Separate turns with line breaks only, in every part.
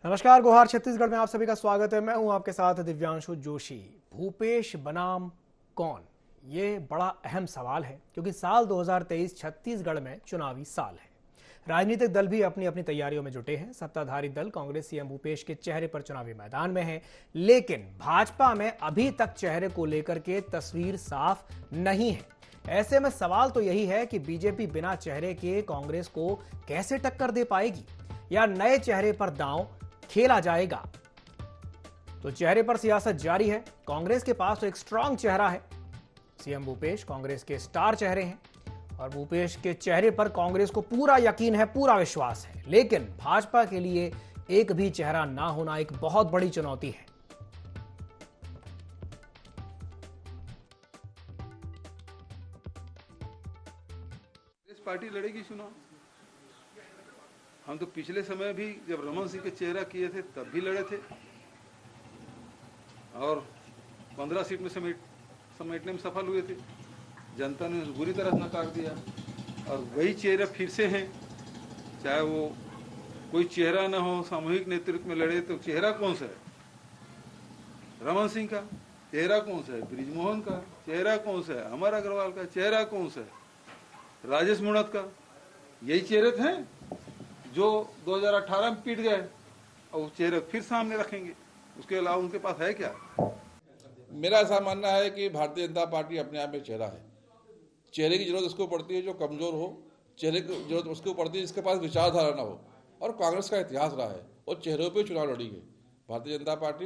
नमस्कार, गोहार छत्तीसगढ़ में आप सभी का स्वागत है। मैं हूं आपके साथ दिव्यांशु जोशी। भूपेश बनाम कौन, ये बड़ा अहम सवाल है क्योंकि साल 2023 छत्तीसगढ़ में चुनावी साल है। राजनीतिक दल भी अपनी अपनी तैयारियों में जुटे हैं। सत्ताधारी दल कांग्रेस सीएम भूपेश के चेहरे पर चुनावी मैदान में है, लेकिन भाजपा में अभी तक चेहरे को लेकर के तस्वीर साफ नहीं है। ऐसे में सवाल तो यही है कि बीजेपी बिना चेहरे के कांग्रेस को कैसे टक्कर दे पाएगी, या नए चेहरे पर दांव खेला जाएगा। तो चेहरे पर सियासत जारी है। कांग्रेस के पास तो एक स्ट्रांग चेहरा है, सीएम भूपेश कांग्रेस के स्टार चेहरे हैं और भूपेश के चेहरे पर कांग्रेस को पूरा यकीन है, पूरा विश्वास है। लेकिन भाजपा के लिए एक भी चेहरा ना होना एक बहुत बड़ी चुनौती है।
कांग्रेस पार्टी लड़ेगी चुनाव। हम तो पिछले समय भी जब रमन सिंह के चेहरा किए थे तब भी लड़े थे और 15 सीट में समेटने में सफल हुए थे। जनता ने बुरी तरह नकार दिया और वही चेहरा फिर से हैं। चाहे वो कोई चेहरा ना हो, सामूहिक नेतृत्व में लड़े तो चेहरा कौन सा है? रमन सिंह का चेहरा कौन सा है? बृजमोहन का चेहरा कौन सा है? अमर अग्रवाल का चेहरा कौन सा है? राजेश मूणत का? यही चेहरे थे जो 2018 में पीट गए और वो चेहरे फिर सामने रखेंगे। उसके अलावा उनके पास है क्या?
मेरा ऐसा मानना है कि भारतीय जनता पार्टी अपने आप में चेहरा है। चेहरे की जरूरत उसको पड़ती है जो कमजोर हो, चेहरे की जरूरत उसको पड़ती है जिसके पास विचारधारा ना हो। और कांग्रेस का इतिहास रहा है और चेहरों पे चुनाव लड़ी है। भारतीय जनता पार्टी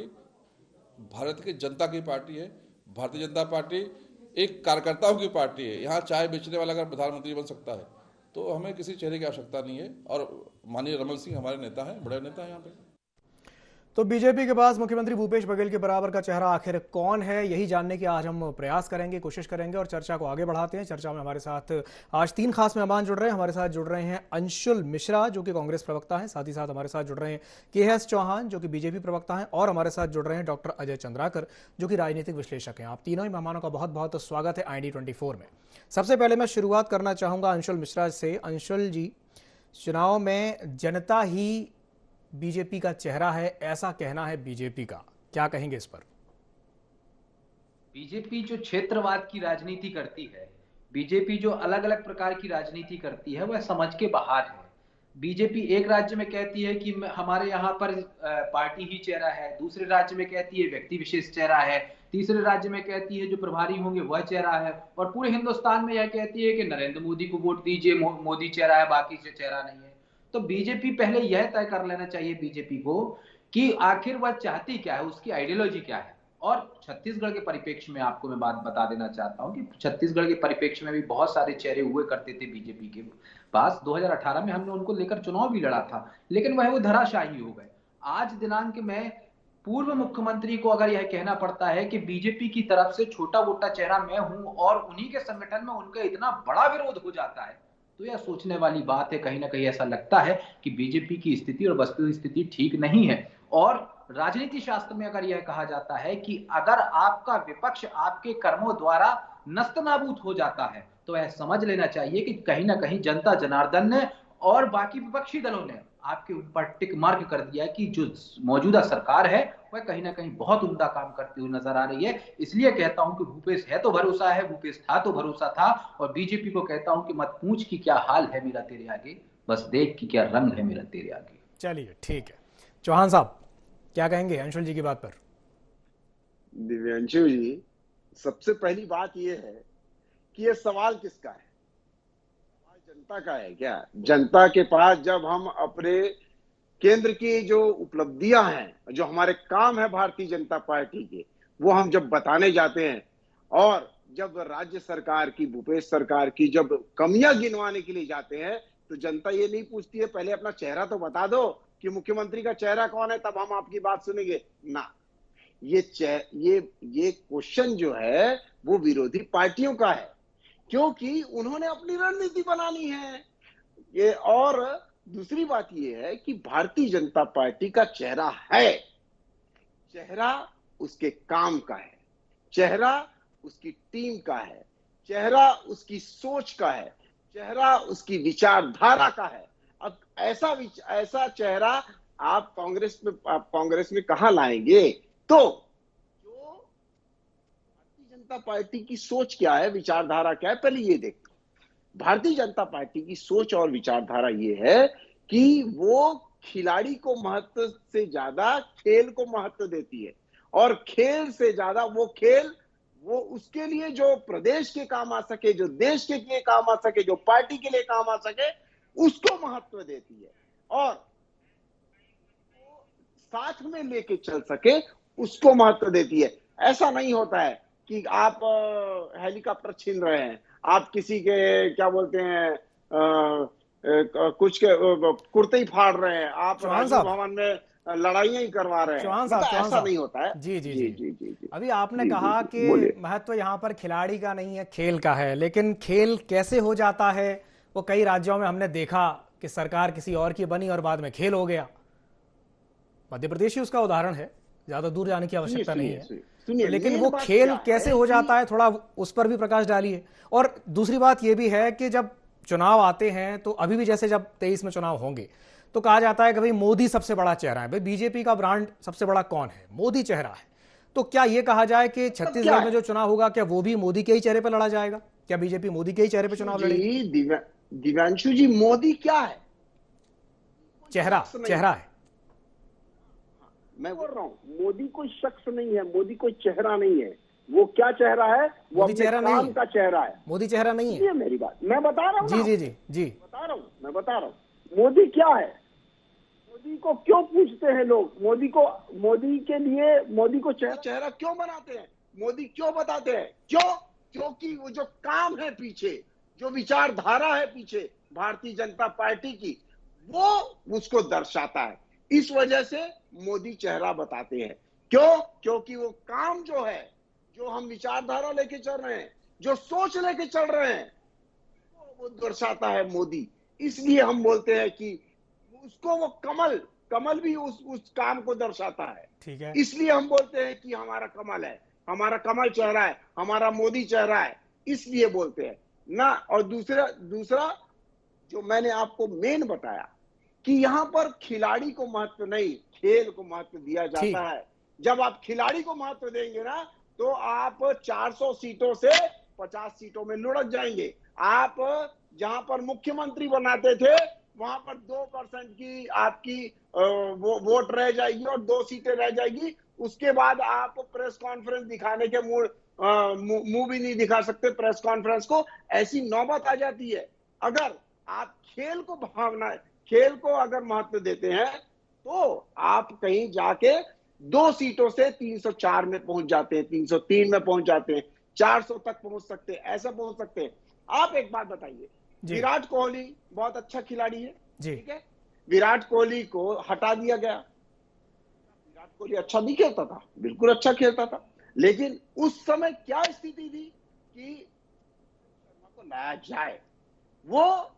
भारत की जनता की पार्टी है। भारतीय जनता पार्टी एक कार्यकर्ताओं की पार्टी है। यहाँ चाय बेचने वाला अगर प्रधानमंत्री बन सकता है तो हमें किसी चेहरे की आवश्यकता नहीं है। और माननीय रमन सिंह हमारे नेता हैं, बड़े नेता हैं यहाँ पे।
तो बीजेपी के पास मुख्यमंत्री भूपेश बघेल के बराबर का चेहरा आखिर कौन है, यही जानने की आज हम प्रयास करेंगे, कोशिश करेंगे और चर्चा को आगे बढ़ाते हैं। चर्चा में हमारे साथ आज 3 खास मेहमान जुड़ रहे हैं। हमारे साथ जुड़ रहे हैं अंशुल मिश्रा जो कि कांग्रेस प्रवक्ता हैं, साथ ही साथ हमारे साथ जुड़ रहे हैं KS चौहान जो कि बीजेपी प्रवक्ता हैं, और हमारे साथ जुड़ रहे हैं डॉक्टर अजय चंद्राकर जो कि राजनीतिक विश्लेषक हैं। आप तीनों ही मेहमानों का बहुत बहुत स्वागत है ID24 में। सबसे पहले मैं शुरुआत करना चाहूंगा अंशुल मिश्रा से। अंशुल जी, चुनाव में जनता ही बीजेपी का चेहरा है, ऐसा कहना है बीजेपी का, क्या कहेंगे इस पर?
बीजेपी जो क्षेत्रवाद की राजनीति करती है, बीजेपी जो अलग अलग प्रकार की राजनीति करती है, वह समझ के बाहर है। बीजेपी एक राज्य में कहती है कि हमारे यहाँ पर पार्टी ही चेहरा है, दूसरे राज्य में कहती है व्यक्ति विशेष चेहरा है, तीसरे राज्य में कहती है जो प्रभारी होंगे वह चेहरा है, और पूरे हिंदुस्तान में यह कहती है कि नरेंद्र मोदी को वोट दीजिए, मोदी चेहरा है, बाकी से चेहरा नहीं है। तो बीजेपी पहले यह तय कर लेना चाहिए बीजेपी को कि आखिर वह चाहती क्या है, उसकी आइडियोलॉजी क्या है। और छत्तीसगढ़ के परिप्रेक्ष्य में आपको मैं बात बता देना चाहता हूं कि छत्तीसगढ़ के परिप्रेक्ष्य में भी बहुत सारे चेहरे हुए करते थे बीजेपी के पास। 2018 में हमने उनको लेकर चुनाव भी लड़ा था, लेकिन वह वो धराशायी हो गए। आज दिनांक में पूर्व मुख्यमंत्री को अगर यह कहना पड़ता है कि बीजेपी की तरफ से छोटा मोटा चेहरा मैं हूं और उन्हीं के संगठन में उनका इतना बड़ा विरोध हो जाता है, तो यह सोचने वाली बात है। कहीं ना कहीं ऐसा लगता है कि बीजेपी की स्थिति और वस्तु स्थिति ठीक नहीं है। और राजनीति शास्त्र में अगर यह कहा जाता है कि अगर आपका विपक्ष आपके कर्मों द्वारा नस्तनाबूद हो जाता है, तो यह समझ लेना चाहिए कि कहीं ना कहीं जनता जनार्दन ने और बाकी विपक्षी दलों ने आपके ऊपर टिक मार्क कर दिया कि जो मौजूदा सरकार है वह कहीं ना कहीं बहुत उम्दा काम करती हुई नजर आ रही है। इसलिए कहता हूं कि भूपेश है तो भरोसा है, भूपेश था तो भरोसा था। और बीजेपी को कहता हूं कि मत पूछ कि क्या हाल है मेरा तेरे आगे, बस देख कि क्या रंग है मेरा तेरे आगे।
चलिए ठीक है, चौहान साहब क्या कहेंगे अंशुल जी की बात पर?
दिव्यांशु जी, सबसे पहली बात यह है कि यह सवाल किसका है? जनता का है क्या? जनता के पास जब हम अपने केंद्र की जो उपलब्धियां हैं, जो हमारे काम है भारतीय जनता पार्टी के, वो हम जब बताने जाते हैं और जब राज्य सरकार की, भूपेश सरकार की जब कमियां गिनवाने के लिए जाते हैं, तो जनता ये नहीं पूछती है पहले अपना चेहरा तो बता दो कि मुख्यमंत्री का चेहरा कौन है, तब हम आपकी बात सुनेंगे ना। ये क्वेश्चन जो है वो विरोधी पार्टियों का है, क्योंकि उन्होंने अपनी रणनीति बनानी है। ये और दूसरी बात ये है कि भारतीय जनता पार्टी का चेहरा है, चेहरा उसके काम का है, चेहरा उसकी टीम का है, चेहरा उसकी सोच का है, चेहरा उसकी विचारधारा का है। अब ऐसा चेहरा आप कांग्रेस में कहाँ लाएंगे? तो जो भारतीय जनता पार्टी की सोच क्या है, विचारधारा क्या है, पहले ये देखो। भारतीय जनता पार्टी की सोच और विचारधारा ये है कि वो खिलाड़ी को महत्व से ज्यादा खेल को महत्व देती है, और खेल से ज्यादा वो उसके लिए जो प्रदेश के काम आ सके, जो देश के लिए काम आ सके, जो पार्टी के लिए काम आ सके, उसको महत्व देती है, और साथ में लेके चल सके उसको महत्व देती है। ऐसा नहीं होता है कि आप हेलीकॉप्टर छीन रहे हैं, आप किसी के क्या बोलते हैं कुछ के कुर्ते ही फाड़ रहे हैं, आप
चौहान
राजीव
साहब,
भवन में लड़ाइयां ही करवा रहे हैं।
चौहान
मतलब
साहब
ऐसा नहीं होता है।
जी जी
जी
जी
जी जी जी
अभी आपने
जी जी
कहा
जी,
कि
बोलिए।
महत्व यहाँ पर खिलाड़ी का नहीं है, खेल का है, लेकिन खेल कैसे हो जाता है वो कई राज्यों में हमने देखा कि सरकार किसी और की बनी और बाद में खेल हो गया। मध्य प्रदेश ही उसका उदाहरण है, ज्यादा दूर जाने की
सुनिए
आवश्यकता नहीं
सुनिए
है।
सुनिए
तो
सुनिए,
लेकिन
मेन
वो
बात
खेल
क्या
कैसे
है
हो
कि
जाता है, थोड़ा उस पर भी प्रकाश डालिए। और दूसरी बात ये भी है कि जब चुनाव आते हैं तो अभी भी जैसे जब 23 में चुनाव होंगे तो कहा जाता है कि भाई मोदी सबसे बड़ा चेहरा है। भाई बीजेपी का ब्रांड सबसे बड़ा कौन है? मोदी चेहरा है। तो क्या ये कहा जाए कि
मतलब क्या
छत्तीसगढ़ में
है?
जो चुनाव होगा क्या वो भी मोदी के ही चेहरे पर लड़ा जाएगा? क्या बीजेपी मोदी के ही चेहरे पर
दिव्यांशु
चुनाव लड़ेगी?
जी, दिव्यांशु जी, मोदी क्या है? कोई
चेहरा
शख्स नहीं।
चेहरा है।
मैं बोल रहा हूँ, मोदी कोई शख्स नहीं है, मोदी कोई चेहरा नहीं है। वो क्या चेहरा है? वो
मोदी
अपने
चेहरा नहीं
काम
है।
का चेहरा है।
मोदी चेहरा नहीं है।
सुनिए मेरी बात, मैं बता रहा हूँ ना
जी जी
आपको।
जी जी
मैं बता रहा हूँ मोदी क्या है। मोदी को क्यों पूछते हैं लोग? मोदी के लिए मोदी को चेहरा क्यों बनाते हैं? मोदी क्यों बताते हैं? क्योंकि वो जो काम है पीछे, जो विचारधारा है पीछे भारतीय जनता पार्टी की, वो उसको दर्शाता है। इस वजह से मोदी चेहरा बताते हैं। क्योंकि वो काम जो है, जो हम विचारधारा लेके चल रहे हैं, जो सोच लेके चल रहे हैं, वो दर्शाता है मोदी। इसलिए हम बोलते हैं कि उसको वो कमल भी उस काम को दर्शाता है।
ठीक है।
इसलिए हम बोलते हैं कि हमारा कमल है, हमारा कमल चेहरा है, हमारा मोदी चेहरा है, इसलिए बोलते हैं ना। और दूसरा जो मैंने आपको मेन बताया कि यहां पर खिलाड़ी को महत्व नहीं, खेल को महत्व दिया
ठीक।
जाता है। जब आप खिलाड़ी को महत्व देंगे ना, तो आप 400 सीटों से 50 सीटों में लुढ़क जाएंगे। आप जहां पर मुख्यमंत्री बनाते थे, वहां पर 2% की आपकी वोट रह जाएगी और 2 सीटें रह जाएगी। उसके बाद आप प्रेस कॉन्फ्रेंस दिखाने के मुंह भी नहीं दिखा सकते प्रेस कॉन्फ्रेंस को। ऐसी नौबत आ जाती है। अगर आप खेल को अगर महत्व देते हैं, तो आप कहीं जाके 2 सीटों से 304 में पहुंच जाते हैं, 303 में पहुंच जाते हैं, 400 तक पहुंच सकते हैं, ऐसा पहुंच सकते हैं। आप एक बात बताइए, विराट कोहली बहुत अच्छा खिलाड़ी है, ठीक है, विराट कोहली को हटा दिया गया। विराट कोहली अच्छा नहीं खेलता था, बिल्कुल अच्छा खेलता था, लेकिन उस समय क्या स्थिति थी कि शर्मा को लाया जाए, वो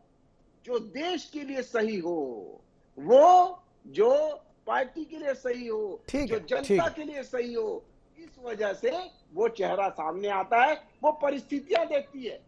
जो देश के लिए सही हो, वो जो पार्टी के लिए सही हो, जो जनता के लिए सही हो। इस वजह से वो चेहरा सामने आता है, वो परिस्थितियां देखती है।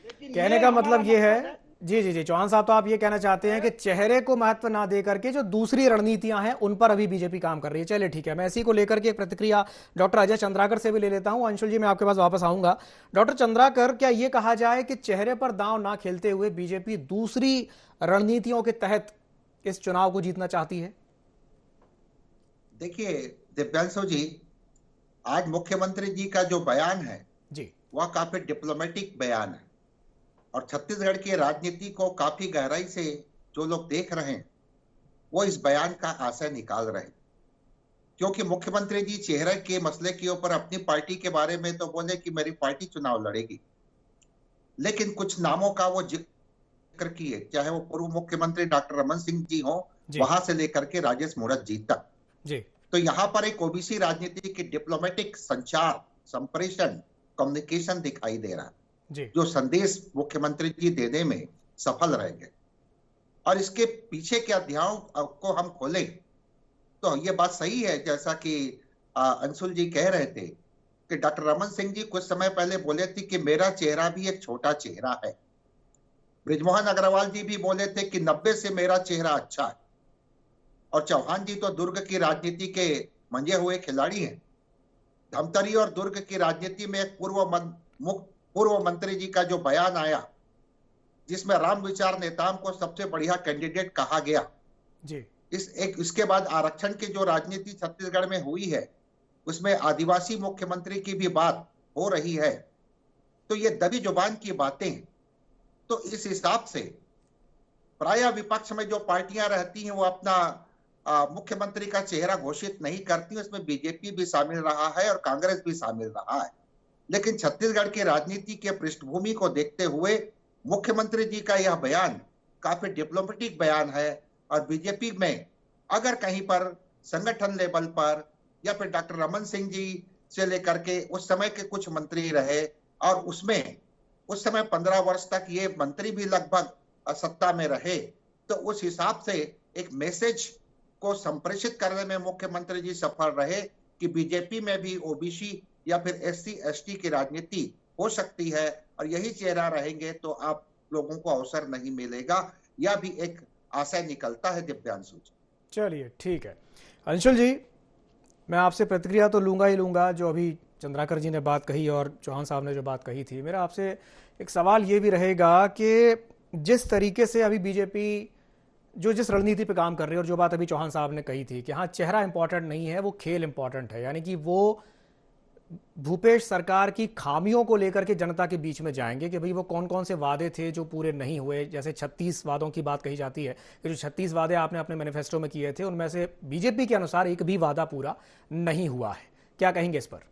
लेकिन
कहने का मतलब ये है, जी जी जी चौहान साहब, तो आप ये कहना चाहते हैं कि चेहरे को महत्व ना दे करके जो दूसरी रणनीतियां हैं उन पर अभी बीजेपी काम कर रही है। चलिए ठीक है, मैं इसी को लेकर के एक प्रतिक्रिया डॉक्टर अजय चंद्राकर से भी ले लेता हूं। अंशुल जी, मैं आपके पास वापस आऊंगा। डॉक्टर चंद्राकर, क्या ये कहा जाए कि चेहरे पर दांव ना खेलते हुए बीजेपी दूसरी रणनीतियों के तहत इस चुनाव को जीतना चाहती है?
देखिए दिव्यांशु जी, आज मुख्यमंत्री जी का जो बयान है
जी,
वह काफी डिप्लोमेटिक बयान है, और छत्तीसगढ़ की राजनीति को काफी गहराई से जो लोग देख रहे हैं वो इस बयान का आशय निकाल रहे हैं। क्योंकि मुख्यमंत्री जी चेहरे के मसले के ऊपर अपनी पार्टी के बारे में तो बोले कि मेरी पार्टी चुनाव लड़ेगी, लेकिन कुछ नामों का वो जिक्र किए, चाहे वो पूर्व मुख्यमंत्री डॉक्टर रमन सिंह जी हो, वहां से लेकर के राजेश मूणत जी तक। तो यहाँ पर एक ओबीसी राजनीति की डिप्लोमेटिक संचार, संप्रेषण, कम्युनिकेशन दिखाई दे रहा है, जो संदेश मुख्यमंत्री जी देने में सफल रहेंगे। और इसके पीछे के अध्यायों को हम खोलें तो ये बात सही है, जैसा कि अंशुल जी कह रहे थे कि डॉक्टर रमन सिंह जी कुछ समय पहले बोले थे कि मेरा चेहरा भी एक छोटा चेहरा है। बृजमोहन अग्रवाल जी भी बोले थे कि 90 से मेरा चेहरा अच्छा है। और चौहान जी तो दुर्ग की राजनीति के मंजे हुए खिलाड़ी हैं। धमतरी और दुर्ग की राजनीति में एक पूर्व मंत्री जी का जो बयान आया, जिसमें राम विचार नेताओं को सबसे बढ़िया कैंडिडेट कहा गया
जी।
इसके बाद आरक्षण की जो राजनीति छत्तीसगढ़ में हुई है, उसमें आदिवासी मुख्यमंत्री की भी बात हो रही है। तो ये दबी जुबान की बातें। तो इस हिसाब से प्राय विपक्ष में जो पार्टियां रहती हैं वो अपना मुख्यमंत्री का चेहरा घोषित नहीं करती। उसमें बीजेपी भी शामिल रहा है और कांग्रेस भी शामिल रहा है। लेकिन छत्तीसगढ़ की राजनीति के पृष्ठभूमि को देखते हुए मुख्यमंत्री जी का यह बयान काफी डिप्लोमेटिक बयान है। और बीजेपी में अगर कहीं पर संगठन लेवल पर या फिर डॉक्टर रमन सिंह जी से लेकर के उस समय के कुछ मंत्री रहे और उसमें उस समय 15 वर्ष तक ये मंत्री भी लगभग सत्ता में रहे, तो उस हिसाब से एक मैसेज को संप्रेषित करने में मुख्यमंत्री जी सफल रहे कि बीजेपी में भी ओबीसी या फिर एससी एसटी की राजनीति हो सकती है और यही चेहरा रहेंगे तो आप लोगों को अवसर नहीं मिलेगा। यह भी एक आशय निकलता है दिव्यांशु जी।
चलिए ठीक है अंशुल जी, मैं आपसे प्रतिक्रिया तो लूँगा ही लूँगा जो अभी चंद्राकर जी ने बात कही और चौहान साहब ने जो बात कही थी। मेरा आपसे एक सवाल ये भी रहेगा कि जिस तरीके से अभी बीजेपी जिस रणनीति पे काम कर रही है और जो बात अभी चौहान साहब ने कही थी कि हाँ चेहरा इंपॉर्टेंट नहीं है, वो खेल इंपॉर्टेंट है, यानी कि वो भूपेश सरकार की खामियों को लेकर के जनता के बीच में जाएंगे कि भाई वो कौन कौन से वादे थे जो पूरे नहीं हुए। जैसे 36 वादों की बात कही जाती है कि जो 36 वादे आपने अपने मैनिफेस्टो में किए थे उनमें से बीजेपी के अनुसार एक भी वादा पूरा नहीं हुआ है। क्या कहेंगे इस पर?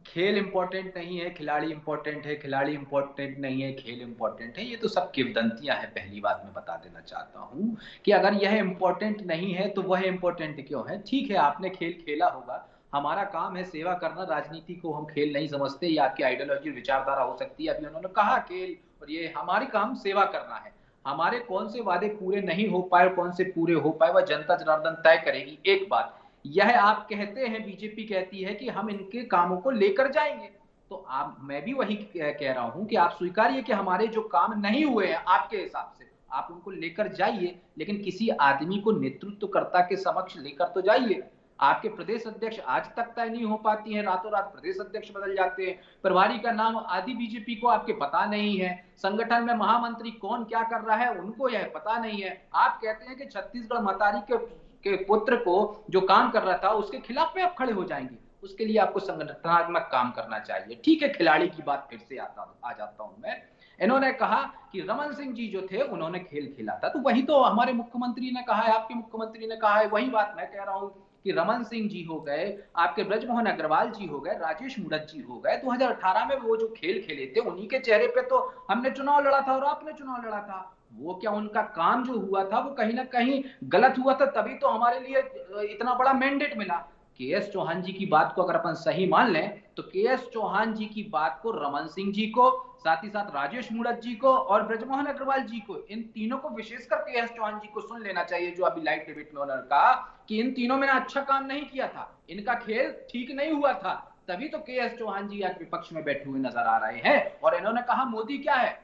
खेल इंपॉर्टेंट नहीं है, खिलाड़ी इंपॉर्टेंट है, खिलाड़ी इंपॉर्टेंट नहीं है, खेल इंपॉर्टेंट है, ये तो सब किंवदंतियां हैं। पहली बात मैं बता देना चाहता हूं कि अगर यह इंपॉर्टेंट नहीं है तो वह इंपॉर्टेंट क्यों है? ठीक है, आपने खेल खेला होगा, हमारा काम है सेवा करना, राजनीति को हम खेल नहीं समझते। ये आपकी आइडियोलॉजी विचारधारा हो सकती है, अभी उन्होंने कहा खेल, और ये हमारी काम सेवा करना है। हमारे कौन से वादे पूरे नहीं हो पाए, कौन से पूरे हो पाए, वह जनता जनार्दन तय करेगी। एक बात यह आप कहते हैं, बीजेपी कहती है कि हम इनके कामों को लेकर जाएंगे, तो मैं भी वही कह रहा हूं कि आप स्वीकारिए कि हमारे जो काम नहीं हुए हैं आपके हिसाब से, आप उनको लेकर जाइए, लेकिन किसी आदमी को नेतृत्वकर्ता के समक्ष लेकर तो जाइए। आपके प्रदेश अध्यक्ष आज तक तय नहीं हो पाती हैं, रातों रात प्रदेश अध्यक्ष बदल जाते हैं, प्रभारी का नाम आदि बीजेपी को आपके पता नहीं है, संगठन में महामंत्री कौन क्या कर रहा है उनको यह पता नहीं है। आप कहते हैं कि छत्तीसगढ़ मतारी के पुत्र को जो काम कर रहा था उसके खिलाफ में आप खड़े हो जाएंगे, उसके लिए आपको संगठनात्मक काम करना चाहिए। ठीक है, खिलाड़ी की बात फिर से आ जाता हूं मैं। इन्होंने कहा कि रमन सिंह जी जो थे उन्होंने खेल खेला था, तो वही तो हमारे मुख्यमंत्री ने कहा है, आपके मुख्यमंत्री ने कहा है, वही बात मैं कह रहा हूं कि रमन सिंह जी हो गए, आपके ब्रजमोहन अग्रवाल जी हो गए, राजेश मूणत जी हो गए, 2018 में वो जो खेल खेले थे उन्हीं के चेहरे पे तो हमने चुनाव लड़ा था और आपने चुनाव लड़ा था। वो क्या उनका काम जो हुआ था वो कहीं ना कहीं गलत हुआ था, तभी तो हमारे लिए इतना बड़ा मैंडेट मिला। के.एस. चौहान जी की बात को अगर अपन सही मान लें तो के.एस. चौहान जी की बात को रमन सिंह जी को, साथ ही साथ राजेश मूणत जी को और ब्रजमोहन अग्रवाल जी को, इन तीनों को, विशेषकर के.एस. चौहान जी को सुन लेना चाहिए, जो अभी लाइव डिबेट में उन्होंने कहा कि इन तीनों में अच्छा काम नहीं किया था, इनका खेल ठीक नहीं हुआ था, तभी तो के.एस. चौहान जी आज विपक्ष में बैठे हुए नजर आ रहे हैं। और इन्होंने कहा मोदी क्या है,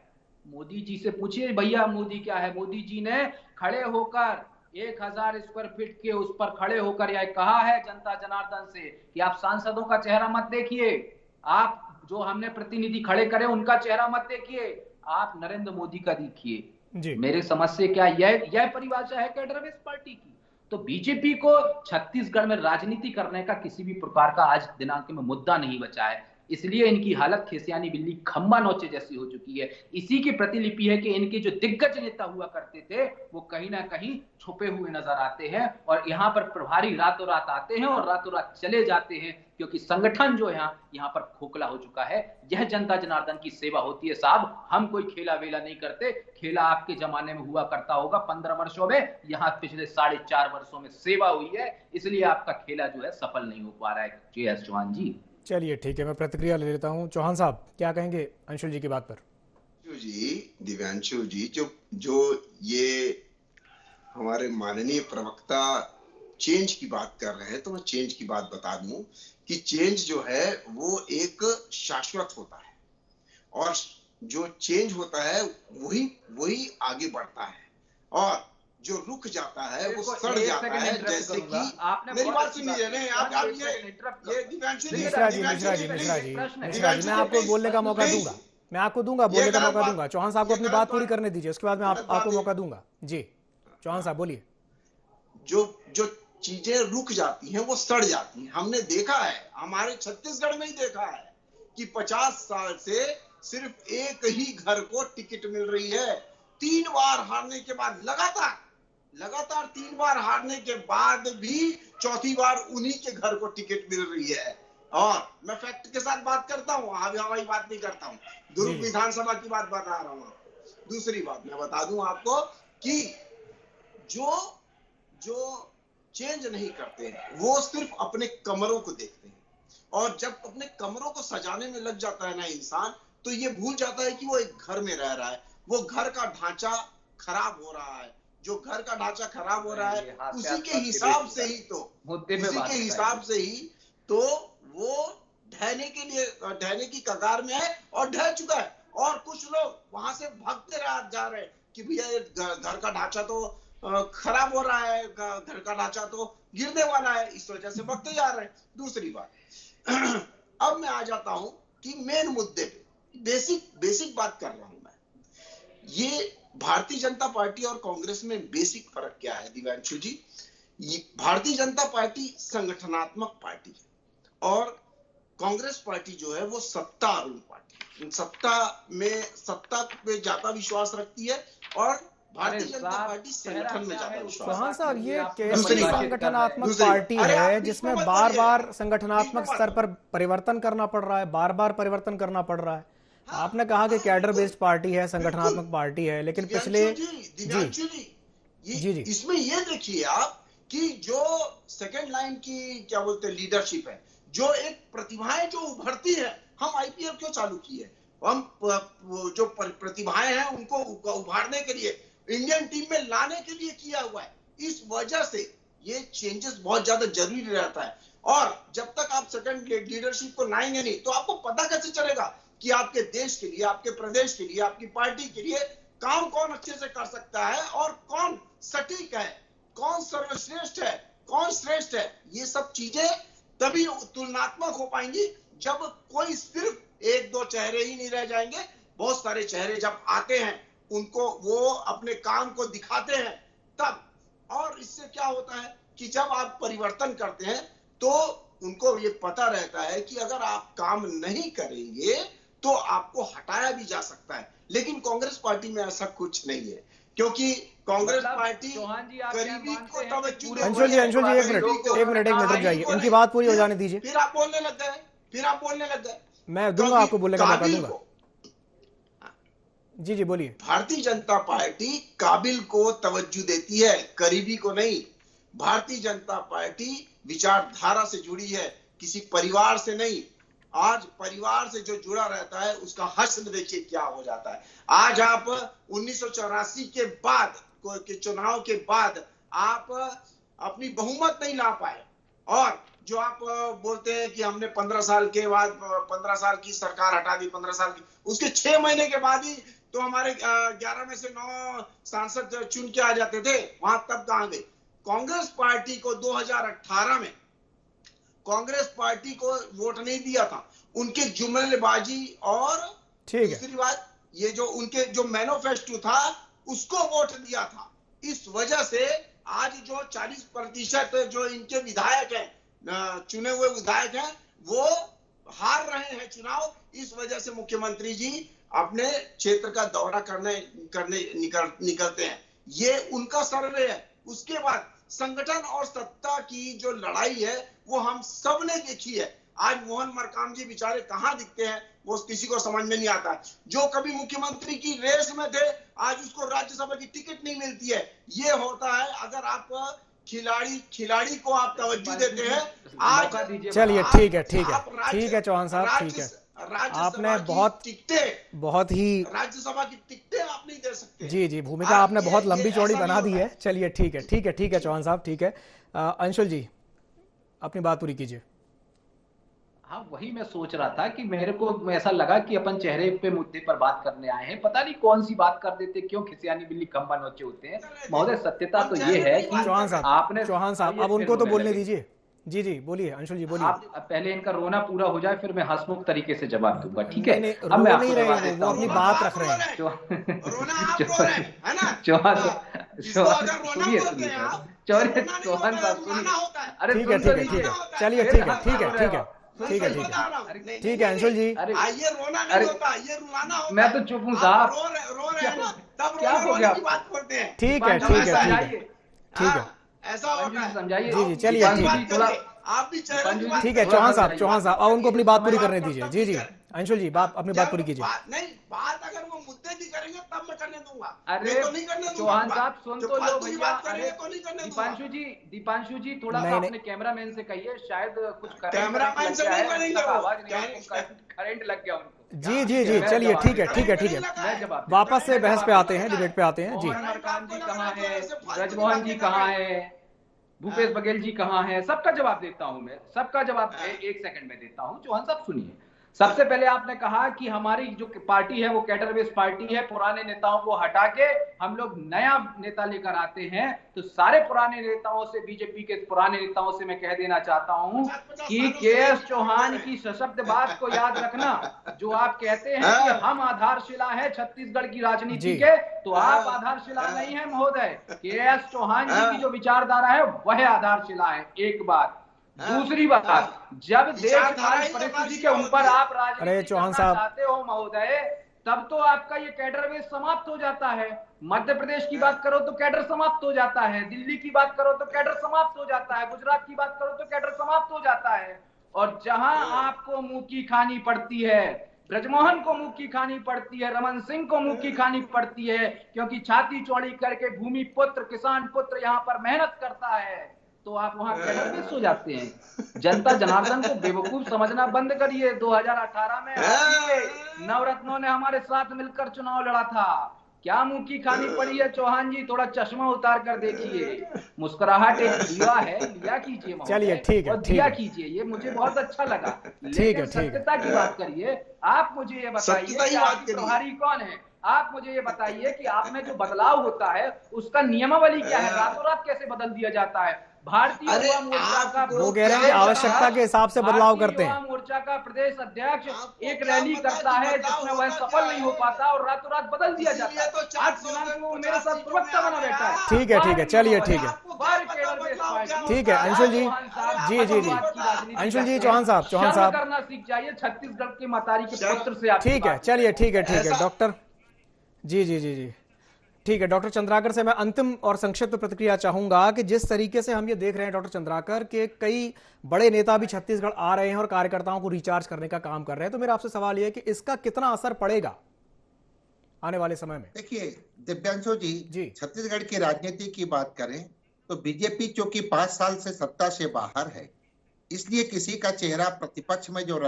मोदी जी से पूछिए भैया मोदी क्या है। मोदी जी ने खड़े होकर 1000 स्क्वायर फीट के उस पर खड़े होकर यह कहा है जनता जनार्दन से कि आप सांसदों का चेहरा मत देखिए, आप जो हमने प्रतिनिधि खड़े करे उनका चेहरा मत देखिए, आप नरेंद्र मोदी का देखिए। मेरे समझ से क्या यह परिभाषा है कैडरवेस पार्टी की? तो बीजेपी को छत्तीसगढ़ में राजनीति करने का किसी भी प्रकार का आज दिनांक में मुद्दा नहीं बचा है, इसलिए इनकी हालत खेसियानी बिल्ली खम्बा नोचे जैसी हो चुकी है। इसी की प्रतिलिपि है कि इनके जो दिग्गज नेता हुआ करते थे वो कहीं ना कहीं छुपे हुए नजर आते हैं और यहाँ पर प्रभारी रातों रात आते हैं और रातों रात चले जाते हैं, क्योंकि संगठन जो है यहाँ पर खोखला हो चुका है। यह जनता जनार्दन की सेवा होती है साहब, हम कोई खेला वेला नहीं करते। खेला आपके जमाने में हुआ करता होगा 15 वर्षों में, यहाँ पिछले 4.5 वर्षों में सेवा हुई है, इसलिए आपका खेला जो है सफल नहीं हो पा रहा है। के.एस. चौहान जी।
चलिए ठीक है, मैं प्रतिक्रिया ले लेता हूं। चौहान साहब क्या कहेंगे अंशुल जी की बात पर?
जी, दिव्यांशु जी, जो ये हमारे माननीय प्रवक्ता चेंज की बात कर रहे हैं, तो मैं चेंज की बात बता दूं कि चेंज जो है वो एक शाश्वत होता है और जो चेंज होता है वही आगे बढ़ता है। और जो रुक जाता है वो
देखो,
सड़
एक
जाता
सेकंड
है,
इंटरप्ट
जैसे
करूंगा।
कि
आपने
मेरी
बहुत
बात
अच्छी
सुनिए,
बात
नहीं
की।
आप
एक सेकंड इंटरप्ट
ये
करो।
दिव्यांशु जी,
मिश्रा जी
दिव्यांशु
मिश्रा जी
जी,
मिश्रा
please,
जी
प्रश्न है।
मिश्रा जी मैं आपको
please,
बोलने का मौका
please,
दूंगा, मैं आपको दूंगा
ये
बोलने का
गलत
मौका
बात-
दूंगा। चौहान साहब को
ये
अपनी
गलत
बात पूरी
बात-
करने दीजिए, उसके बाद मैं
गलत बात
आपको
है।
मौका दूंगा। जी चौहान साहब बोलिए।
जो जो चीजें रुक जाती हैं वो सड़ जाती हैं। हमने देखा है, हमारे छत्तीसगढ़ में ही देखा है कि 50 साल से सिर्फ एक ही घर को टिकट मिल रही है। 3 बार हारने के बाद लगातार 3 बार हारने के बाद भी चौथी बार उन्हीं के घर को टिकट मिल रही है। और मैं फैक्ट के साथ बात करता हूँ, हवाई बात नहीं करता हूँ। दुर्ग विधानसभा की बात बता रहा हूँ। दूसरी बात मैं बता दूं आपको कि जो चेंज नहीं करते हैं वो सिर्फ अपने कमरों को देखते हैं, और जब अपने कमरों को सजाने में लग जाता है ना इंसान, तो ये भूल जाता है कि वो एक घर में रह रहा है। वो घर का ढांचा खराब हो रहा है। जो घर का ढांचा खराब हो रहा है उसी के हिसाब से ही तो वो ढहने की कगार में है और ढह चुका है। और कुछ लोग वहां से भागते जा रहे हैं कि भैया ये घर का ढांचा तो खराब हो रहा है, घर का ढांचा तो गिरने वाला है, इस वजह से भागते जा रहे हैं। दूसरी बात अब मैं आ जाता हूं कि मेन मुद्दे पे बेसिक बात कर रहा हूं मैं। ये भारतीय जनता पार्टी और कांग्रेस में बेसिक फर्क क्या है दिव्यांशु जी? भारतीय जनता पार्टी संगठनात्मक पार्टी है और कांग्रेस पार्टी जो है वो सत्तारूढ़ पार्टी, सत्ता पे ज्यादा विश्वास रखती है और भारतीय जनता पार्टी संगठन में ज्यादा विश्वास।
चौहान साहब ये कैसी
दूसरी बात-
संगठनात्मक पार्टी
अरे आप
है
बीच
जिसमें
में मत
बार
बोलिए।
बार संगठनात्मक
बीच में
स्तर
मत-
पर परिवर्तन करना पड़ रहा है, बार बार परिवर्तन करना पड़ रहा है? आपने कहा कि कैडर बेस्ड पार्टी है, संगठनात्मक पार्टी है, लेकिन पिछले
दिव्यांशु जी, इसमें ये देखिए आप कि जो सेकंड लाइन की क्या बोलते हैं लीडरशिप है, जो एक प्रतिभाएं जो उभरती है। हम आईपीएल क्यों चालू किए? हम जो प्रतिभाएं हैं उनको उभारने के लिए, इंडियन टीम में लाने के लिए किया हुआ है। इस वजह से ये चेंजेस बहुत ज्यादा जरूरी रहता है। और जब तक आप सेकंड लीडरशिप को लाएंगे नहीं तो आपको पता कैसे चलेगा कि आपके देश के लिए, आपके प्रदेश के लिए, आपकी पार्टी के लिए काम कौन अच्छे से कर सकता है और कौन सटीक है, कौन सर्वश्रेष्ठ है, कौन श्रेष्ठ है। ये सब चीजें तभी तुलनात्मक हो पाएंगी जब कोई सिर्फ एक दो चेहरे ही नहीं रह जाएंगे। बहुत सारे चेहरे जब आते हैं उनको वो अपने काम को दिखाते हैं तब। और इससे क्या होता है कि जब आप परिवर्तन करते हैं तो उनको ये पता रहता है कि अगर आप काम नहीं करेंगे तो आपको हटाया भी जा सकता है। लेकिन कांग्रेस पार्टी में ऐसा कुछ नहीं है, क्योंकि कांग्रेस पार्टी गरीबी को तवज्जो।
अंशुल जी एक मिनट रुक जाइए, उनकी बात पूरी हो जाने दीजिए।
फिर आप बोलने लग गए।
मैं दूंगा आपको बोलने का मौका दूंगा। जी बोलिए।
भारतीय जनता पार्टी काबिल को तवज्जो देती है, करीबी को नहीं। भारतीय जनता पार्टी विचारधारा से जुड़ी है, किसी परिवार से नहीं। आज परिवार से जो जुड़ा रहता है उसका हश्र देखिए क्या हो जाता है। आज आप 1984 के बाद के चुनाव के बाद आप अपनी बहुमत नहीं ला पाए, और जो आप बोलते हैं कि हमने 15 साल के बाद 15 साल की सरकार हटा दी, 15 साल की, उसके 6 महीने के बाद ही तो हमारे 11 में से 9 सांसद चुन के आ जाते थे। वहां तब कहां गए? कांग्रेस पार्टी को 2018 में कांग्रेस पार्टी को वोट नहीं दिया था, उनके जुमलेबाजी और दूसरी बात ये जो उनके जो मैनिफेस्टो था उसको वोट दिया था। इस वजह से आज जो 40% जो इनके विधायक हैं, चुने हुए विधायक हैं, वो हार रहे हैं चुनाव। इस वजह से मुख्यमंत्री जी अपने क्षेत्र का दौरा करने निकलते हैं। ये उनका सर्वे है। उसके बाद संगठन और सत्ता की जो लड़ाई है वो हम सब ने देखी है। आज मोहन मरकाम जी बेचारे कहां दिखते हैं वो किसी को समझ में नहीं आता। जो कभी मुख्यमंत्री की रेस में थे आज उसको राज्यसभा की टिकट नहीं मिलती है। ये होता है अगर आप खिलाड़ी को आप तवज्जो देते हैं। आज
चलिए ठीक है चौहान साहब, ठीक है। आपने बहुत ही
राज्यसभा की टिकटें आप नहीं दे सकते।
जी भूमिका आपने बहुत लंबी चौड़ी बना दी है। चलिए ठीक है चौहान साहब, ठीक है। अंशुल जी अपनी बात पूरी कीजिए।
हाँ, वही मैं सोच रहा था कि मेरे को ऐसा लगा कि अपन चेहरे पे मुद्दे पर बात करने आए हैं, पता नहीं कौन सी बात कर देते, क्यों खिसियानी बिल्ली कम बनोचे होते हैं। महोदय, सत्यता तो ये है कि आपने
चौहान साहब अब उनको तो बोलने दीजिए। जी जी बोलिए अंशुल जी, बोलिए।
आप पहले इनका रोना पूरा हो जाए, फिर मैं हंसमुख तरीके से जवाब दूंगा, ठीक
नहीं
है?
नहीं,
अब
रो
मैं आपको
नहीं रहे
जवाब
हैं,
देता
वो
हूँ।
अपनी बात रख रहे हैं।
रोना आप रो रहे हैं, है ना?
चौहान
जिसको अगर रोना
सुनिए
बोलते हैं आप,
चौहान
रोना नहीं
चौहान
होता है,
साहब
रुलाना होता है।
अरे
ठीक है
सुन तो
ठीक है ठीक
लीजिए।
है, चलिए
फिर
ठीक है
हंस
ठीक है
रहे
ठीक
हो
है
आप।
ठीक है
सच
ठीक
बता रहा
है
हूं।
ठीक है अंशुल जी।
अरे
ये रोना
अरे,
नहीं होता, ये रुलाना होता
मैं
है।
तो चुप हूँ
आप
साहब।
रो रहे हैं ना, तब
क्या हो
रोने
गया
की
आपको?
बात करते हैं।
ठीक है
दीपांशु
ठीक
जी
है ठीक है
समझाइए।
ठीक है।
हाँ, ऐसा होता है।
समझाइए।
जी जी, चलिए,
दीपांशु
ठीक
जी
है।
थोड़ा आप भी चेहरे की बात
ठीक है
करिए।
चौहान साहब, चौहान साहब अब उनको अपनी बात पूरी
बात
करने
पर
दीजिए।
तब
जी जी
भी कर-
अंशुल जी, बात अपनी बात पूरी कीजिए।
नहीं, बात अगर वो मुद्दे की करेंगे तब मैं करने दूंगा।
अरे
मैं तो नहीं करने दूंगा
चौहान
बात।
साहब सुन
जो
तो लो
फालतू की
भैया।
बात करेंगे
अरे
तो नहीं करने दूंगा।
दीपांशु जी थोड़ा सा
नहीं, नहीं।
अपने कैमरामैन से कहिए, शायद कुछ
कैमरामैन से नहीं करेंगे वो।
आवाज नहीं, करंट लग गया उनको।
जी जी जी, चलिए ठीक है ठीक है ठीक है।
मैं जवाब
वापस से बहस पे आते हैं, डिबेट पे आते हैं। जी
मोहन मरकाम जी कहाँ है, ब्रजमोहन जी कहाँ है, भूपेश बघेल जी कहाँ है, सबका जवाब देता हूं मैं, सबका जवाब एक सेकंड में देता हूं। चौहान साहब सुनिए, सबसे पहले आपने कहा कि हमारी जो पार्टी है वो कैडर बेस्ड पार्टी है, पुराने नेताओं को हटा के हम लोग नया नेता लेकर आते हैं। तो सारे पुराने नेताओं से, बीजेपी के पुराने नेताओं से मैं कह देना चाहता हूं कि के.एस. चौहान की सशक्त बात को याद रखना। जो आप कहते हैं कि हम आधारशिला है छत्तीसगढ़ की राजनीति के, तो आप आधारशिला नहीं है महोदय। के.एस. चौहान जी की जो विचारधारा है वह आधारशिला है, एक बात। दूसरी बात, जब देशकाल परिस्थिति के ऊपर आप राजनीति
चौहान
करना
साहब।
चाहते हो महोदय, तब तो आपका ये कैडर बेस समाप्त हो जाता है। मध्य प्रदेश की बात करो तो कैडर समाप्त हो जाता है, दिल्ली की बात करो तो कैडर समाप्त हो जाता है, गुजरात की बात करो तो कैडर समाप्त हो जाता है। और जहां आपको मुंह की खानी पड़ती है, ब्रजमोहन को मुंह की खानी पड़ती है, रमन सिंह को मुंह की खानी पड़ती है, क्योंकि छाती चौड़ी करके भूमि पुत्र, किसान पुत्र यहां पर मेहनत करता है, तो आप वहां कैडर बेस हो जाते हैं। जनता जनार्दन को बेवकूफ समझना बंद करिए। 2018 में नवरत्नों ने हमारे साथ मिलकर चुनाव लड़ा था। क्या मुंह की खानी पड़ी है चौहान जी? थोड़ा चश्मा उतार कर देखिए। मुस्कुराहट एक दिया है, लिया कीजिए महोदय।
चलिए, ठीक है,
और
ठीक
दिया
है।
कीजिए, ये मुझे बहुत अच्छा लगा।
ठीक है,
लेकिन
ठीक है।
सत्यता की बात करिए। आप मुझे ये बताइए
सत्यता
कि
की बात
आपकी
करिए।
प्रभारी कौन है? आप मुझे ये बताइए कि आप में जो बदलाव होता है उसका नियमावली क्या है? रातों रात कैसे बदल दिया जाता है? भारतीय
अरे
युवा मोर्चा का
आप
वो कह रहे हैं कि आवश्यकता के हिसाब से बदलाव करते हैं।
भारतीय युवा मोर्चा का प्रदेश अध्यक्ष
आपको
एक
क्या
रैली
पता
करता
कि
है
बदलाव
जिसमें वह
होता
सफल
क्या
नहीं हो
है?
पाता और रातों रात बदल दिया जाता
इसीलिए तो
है।
400
आज दिनांक को मेरे
50
साथ प्रवक्ता
सीटों में
बना
आ
बैठा है।
ठीक है, ठीक है, चलिए, ठीक है।
आपको क्या पता बदलाव क्या
ठीक है,
होता
अंशुल जी।
चौहान
जी, जी, जी। अंशुल जी, चौहान साहब, चौहान
शर्म
साहब।
करना सीख जाइए छत्तीसगढ़ के मतारी के
शर्म-
पुत्र से। आपकी
ठीक है,
बात
चलिए, ठीक है, ठीक है।
ऐसा-
डॉक्टर जी जी जी जी ठीक है, डॉक्टर चंद्राकर से मैं अंतिम और संक्षिप्त प्रतिक्रिया चाहूंगा कि जिस तरीके से हम ये देख रहे हैं डॉक्टर चंद्राकर के कई बड़े नेता भी छत्तीसगढ़ आ रहे हैं और कार्यकर्ताओं को रिचार्ज करने का काम कर रहे हैं, तो मेरा आपसे सवाल यह है कि इसका कितना असर पड़ेगा आने वाले समय में?
देखिए दिव्यांशु
जी।
जी, छत्तीसगढ़ की राजनीति की बात करें तो बीजेपी चूंकि 5 साल से सत्ता से बाहर है, इसलिए किसी का चेहरा प्रतिपक्ष में जो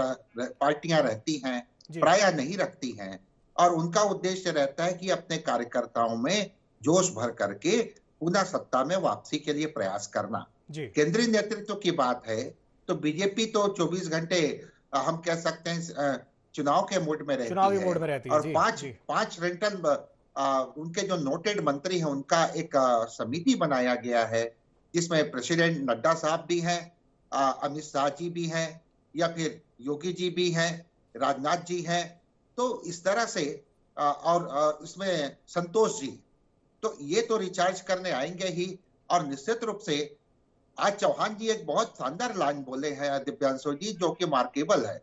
पार्टियां रहती हैं
जी।
प्रायः नहीं रखती हैं, और उनका उद्देश्य रहता है कि अपने कार्यकर्ताओं में जोश भर करके पुनः सत्ता में वापसी के लिए प्रयास करना।
जी।
केंद्रीय नेतृत्व की बात है तो बीजेपी तो 24 घंटे हम कह सकते हैं चुनाव के मूड में रहती
चुनावी
है,
मूड में रहती है।
और
जी, जी।
पांच रेंटल उनके जो नोटेड मंत्री हैं उनका एक समिति बनाया गया है, जिसमें प्रेसिडेंट नड्डा साहब भी हैं, अमित शाह जी भी हैं, या फिर योगी जी भी हैं, राजनाथ जी हैं। तो इस तरह से और इसमें संतोष जी, तो ये तो रिचार्ज करने आएंगे ही। और निश्चित रूप से आज चौहान जी एक बहुत शानदार लाइन बोले हैं दिव्यांशु जी, जो कि मार्केबल है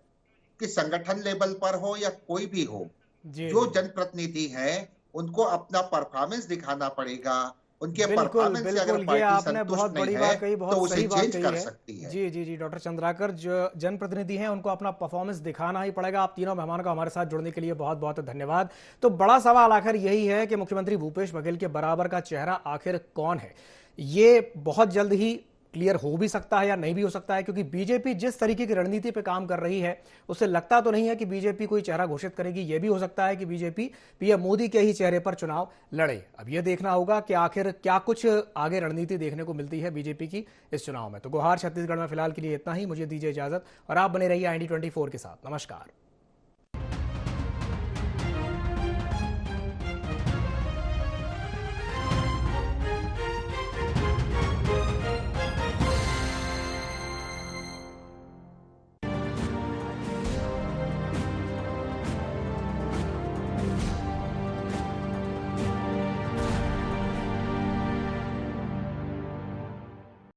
कि संगठन लेवल पर हो या कोई भी हो,
जी,
जो
जी।
जनप्रतिनिधि हैं उनको अपना परफॉर्मेंस दिखाना पड़ेगा। उनके
बिल्कुल
परफॉर्मेंस से अगर
बिल्कुल, ये
पार्टी
आपने बहुत
संतुष्ट
बड़ी
नहीं
बात
है
कही,
तो
बहुत
उसे
सही बात
चेंज
कही
कर
है।
सकती है।
जी जी जी, डॉक्टर चंद्राकर, जो जनप्रतिनिधि हैं उनको अपना परफॉर्मेंस दिखाना ही पड़ेगा। आप तीनों मेहमानों का हमारे साथ जुड़ने के लिए बहुत बहुत धन्यवाद। तो बड़ा सवाल आखिर यही है कि मुख्यमंत्री भूपेश बघेल के बराबर का चेहरा आखिर कौन है? ये बहुत जल्द ही क्लियर हो भी सकता है या नहीं भी हो सकता है, क्योंकि बीजेपी जिस तरीके की रणनीति पे काम कर रही है उससे लगता तो नहीं है कि बीजेपी कोई चेहरा घोषित करेगी। यह भी हो सकता है कि बीजेपी पीएम मोदी के ही चेहरे पर चुनाव लड़े। अब यह देखना होगा कि आखिर क्या कुछ आगे रणनीति देखने को मिलती है बीजेपी की इस चुनाव में। तो गुहार छत्तीसगढ़ में फिलहाल के लिए इतना ही। मुझे दीजिए इजाजत और आप बने रहिए IND24 के साथ। नमस्कार।